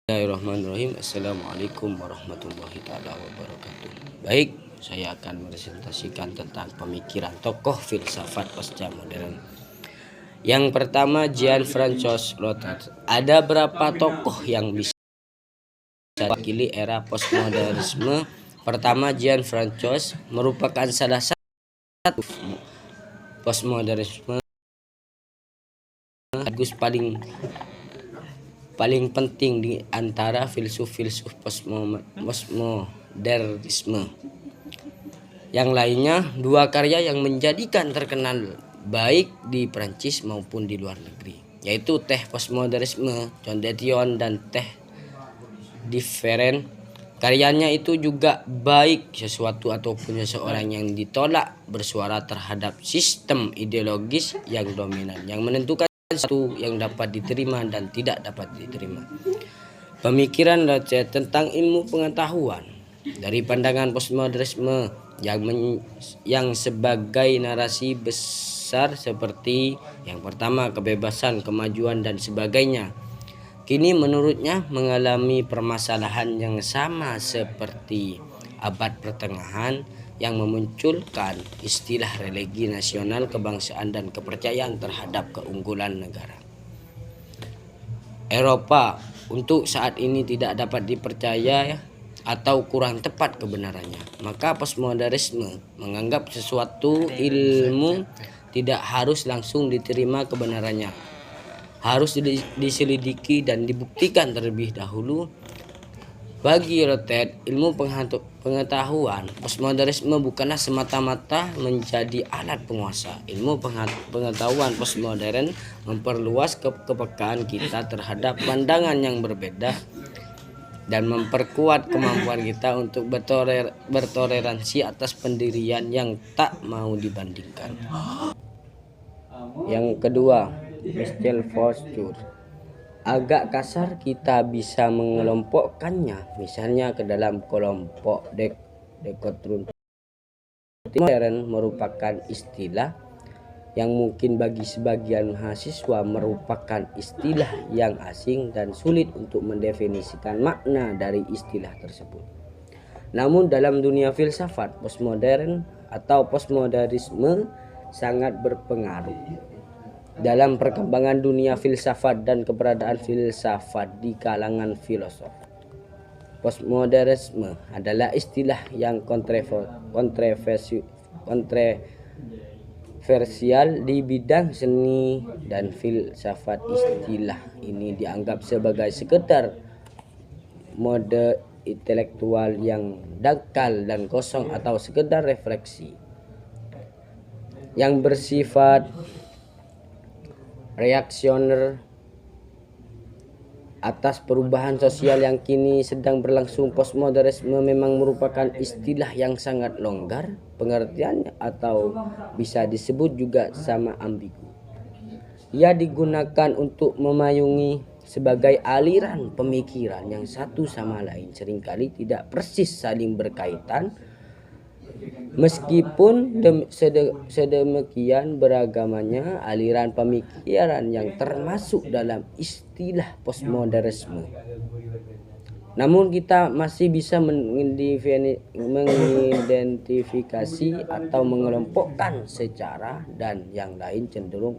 Bismillahirrahmanirrahim. Assalamualaikum warahmatullahi wabarakatuh. Baik, saya akan presentasikan tentang pemikiran tokoh filsafat pasca modern. Yang pertama, Jean-Francois Lyotard. Ada berapa tokoh yang bisa mewakili era postmodernisme? Pertama, Jean-Francois merupakan salah satu postmodernisme paling penting di antara filsuf-filsuf postmodernisme. Yang lainnya, dua karya yang menjadikan terkenal baik di Prancis maupun di luar negeri, yaitu Teh Postmodernisme, John Didion, dan Teh Different. Karyanya itu juga baik sesuatu ataupun seseorang yang ditolak bersuara terhadap sistem ideologis yang dominan, yang menentukan satu yang dapat diterima dan tidak dapat diterima. Pemikiran Lyotard tentang ilmu pengetahuan dari pandangan postmodernisme yang sebagai narasi besar seperti yang pertama, kebebasan, kemajuan, dan sebagainya, kini menurutnya mengalami permasalahan yang sama seperti abad pertengahan yang memunculkan istilah religi nasional, kebangsaan, dan kepercayaan terhadap keunggulan negara. Eropa untuk saat ini tidak dapat dipercaya atau kurang tepat kebenarannya. Maka postmodernisme menganggap sesuatu ilmu tidak harus langsung diterima kebenarannya, harus diselidiki dan dibuktikan terlebih dahulu. Bagi Lyotard, ilmu pengetahuan postmodernisme bukanlah semata-mata menjadi alat penguasa. Ilmu pengetahuan postmodern memperluas kepekaan kita terhadap pandangan yang berbeda dan memperkuat kemampuan kita untuk bertoleransi atas pendirian yang tak mau dibandingkan. Yang kedua, Michel Foucault. Agak kasar kita bisa mengelompokkannya misalnya ke dalam kelompok dekonstruktif. Modern merupakan istilah yang mungkin bagi sebagian mahasiswa merupakan istilah yang asing dan sulit untuk mendefinisikan makna dari istilah tersebut. Namun dalam dunia filsafat, postmodern atau postmodernisme sangat berpengaruh dalam perkembangan dunia filsafat dan keberadaan filsafat di kalangan filosof. Postmodernisme adalah istilah yang kontroversial di bidang seni dan filsafat. Istilah ini dianggap sebagai sekedar mode intelektual yang dangkal dan kosong atau sekedar refleksi yang bersifat reaksioner atas perubahan sosial yang kini sedang berlangsung. Postmodernisme memang merupakan istilah yang sangat longgar pengertiannya atau bisa disebut juga sama ambigu. Ia digunakan untuk memayungi sebagai aliran pemikiran yang satu sama lain seringkali tidak persis saling berkaitan. Meskipun sedemikian beragamnya aliran pemikiran yang termasuk dalam istilah postmodernisme, namun kita masih bisa mengidentifikasi atau mengelompokkan secara dan yang lain cenderung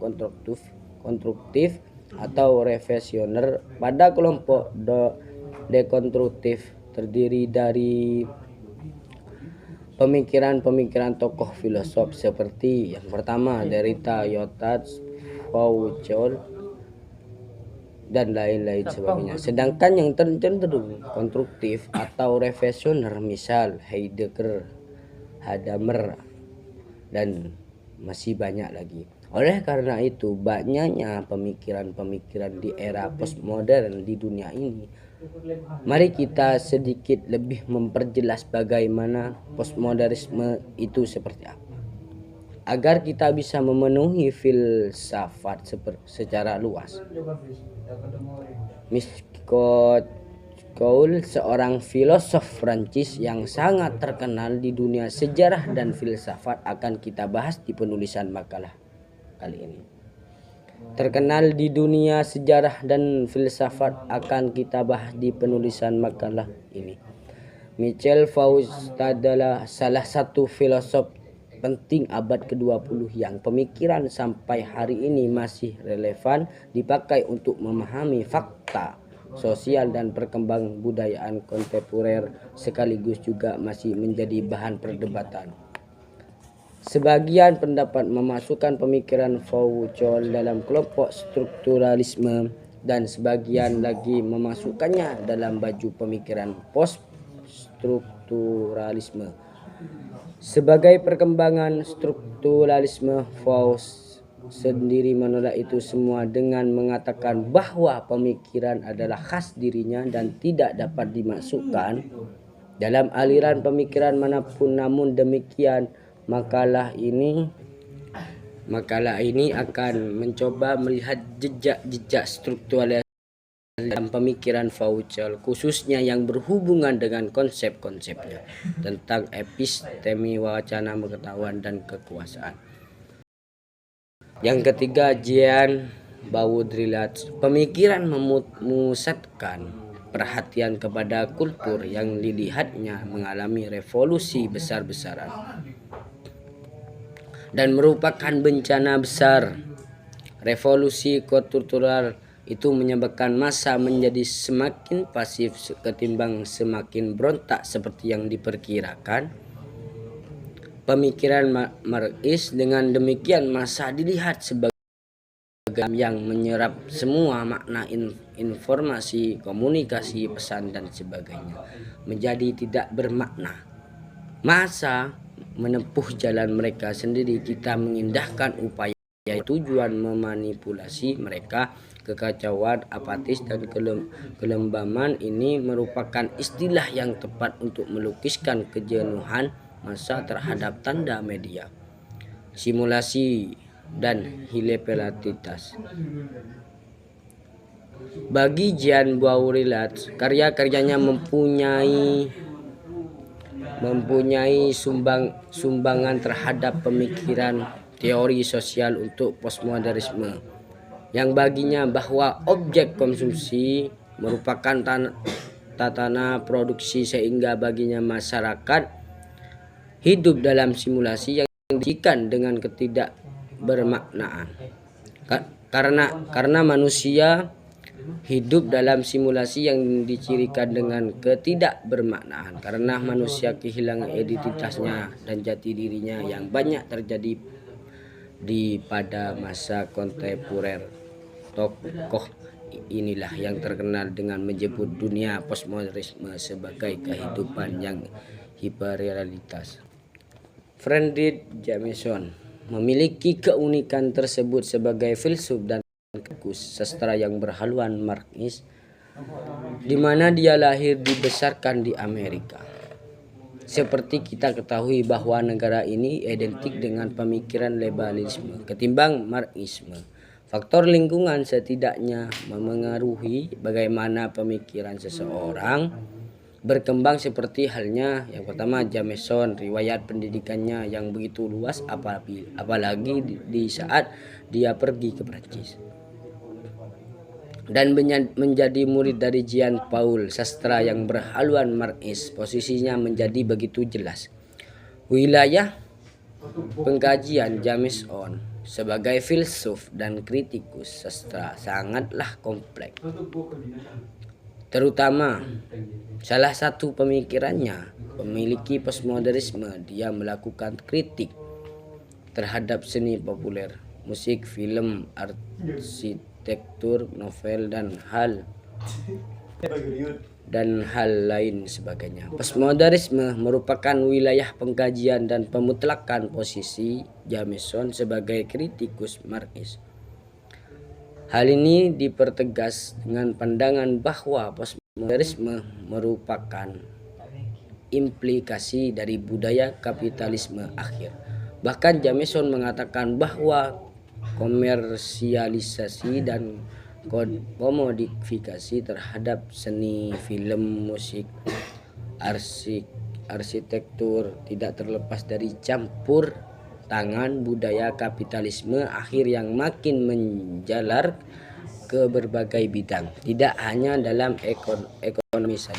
konstruktif atau revisioner. Pada kelompok dekonstruktif terdiri dari pemikiran tokoh filosof seperti yang pertama Derrida, Lyotard, Foucault, dan lain-lain sebagainya. Sedangkan yang cenderung konstruktif atau revisioner misal Heidegger, Hadamard, dan masih banyak lagi. Oleh karena itu, banyaknya pemikiran-pemikiran di era postmodern di dunia ini. Mari kita sedikit lebih memperjelas bagaimana postmodernisme itu seperti apa, agar kita bisa memenuhi filsafat secara luas. Michel Foucault, seorang filosof Prancis yang sangat terkenal di dunia sejarah dan filsafat, akan kita bahas di penulisan makalah kali ini. terkenal di dunia sejarah dan filsafat akan kita bahas di penulisan makalah ini. Michel Foucault adalah salah satu filosof penting abad ke-20 yang pemikiran sampai hari ini masih relevan dipakai untuk memahami fakta sosial dan perkembangan budayaan kontemporer, sekaligus juga masih menjadi bahan perdebatan. Sebagian pendapat memasukkan pemikiran Foucault dalam kelompok strukturalisme dan sebagian lagi memasukkannya dalam baju pemikiran post-strukturalisme. Sebagai perkembangan strukturalisme, Foucault sendiri menolak itu semua dengan mengatakan bahwa pemikiran adalah khas dirinya dan tidak dapat dimasukkan dalam aliran pemikiran manapun. Namun demikian, makalah ini akan mencoba melihat jejak-jejak struktural dalam pemikiran Foucault, khususnya yang berhubungan dengan konsep-konsepnya tentang episteme, wacana, pengetahuan, dan kekuasaan. Yang ketiga, Jean Baudrillard. Pemikiran memusatkan perhatian kepada kultur yang dilihatnya mengalami revolusi besar-besaran dan merupakan bencana besar. Revolusi kultural itu menyebabkan massa menjadi semakin pasif ketimbang semakin berontak seperti yang diperkirakan pemikiran Marxis. Dengan demikian, massa dilihat sebagai yang menyerap semua makna informasi, komunikasi, pesan, dan sebagainya, menjadi tidak bermakna. Massa menempuh jalan mereka sendiri. Kita mengindahkan upaya tujuan memanipulasi mereka. Kekacauan, apatis, dan kelembaman ini merupakan istilah yang tepat untuk melukiskan kejenuhan massa terhadap tanda media, simulasi, dan hiperrealitas. Bagi Jean Baudrillard, karya-karyanya mempunyai sumbangan terhadap pemikiran teori sosial untuk postmodernisme, yang baginya bahwa objek konsumsi merupakan tatanan produksi, sehingga baginya masyarakat hidup dalam simulasi yang dijikan dengan ketidakbermaknaan. Karena manusia hidup dalam simulasi yang dicirikan dengan ketidakbermaknaan, karena manusia kehilangan identitasnya dan jati dirinya yang banyak terjadi pada masa kontemporer. Tokoh inilah yang terkenal dengan menyebut dunia postmodernisme sebagai kehidupan yang hiperrealitas. Friedrich Jameson memiliki keunikan tersebut sebagai filsuf dan kritikus sastra yang berhaluan Marxis, di mana dia lahir dibesarkan di Amerika. Seperti kita ketahui bahwa negara ini identik dengan pemikiran liberalisme ketimbang Marxisme. Faktor lingkungan setidaknya memengaruhi bagaimana pemikiran seseorang berkembang, seperti halnya yang pertama Jameson, riwayat pendidikannya yang begitu luas, apalagi di saat dia pergi ke Prancis dan menjadi murid dari Jean Paul, sastra yang berhaluan Marxis. Posisinya menjadi begitu jelas. Wilayah pengkajian Jameson sebagai filsuf dan kritikus sastra sangatlah kompleks. Terutama salah satu pemikirannya memiliki postmodernisme. Dia melakukan kritik terhadap seni populer, musik, film, arsitektur, novel, dan hal lain sebagainya. Postmodernisme merupakan wilayah pengkajian dan pemutlakan posisi Jameson sebagai kritikus Marxis. Hal ini dipertegas dengan pandangan bahwa postmodernisme merupakan implikasi dari budaya kapitalisme akhir. Bahkan Jameson mengatakan bahwa komersialisasi dan komodifikasi terhadap seni, film, musik, arsitektur tidak terlepas dari campur tangan budaya kapitalisme akhir yang makin menjalar ke berbagai bidang, tidak hanya dalam ekonomi saja.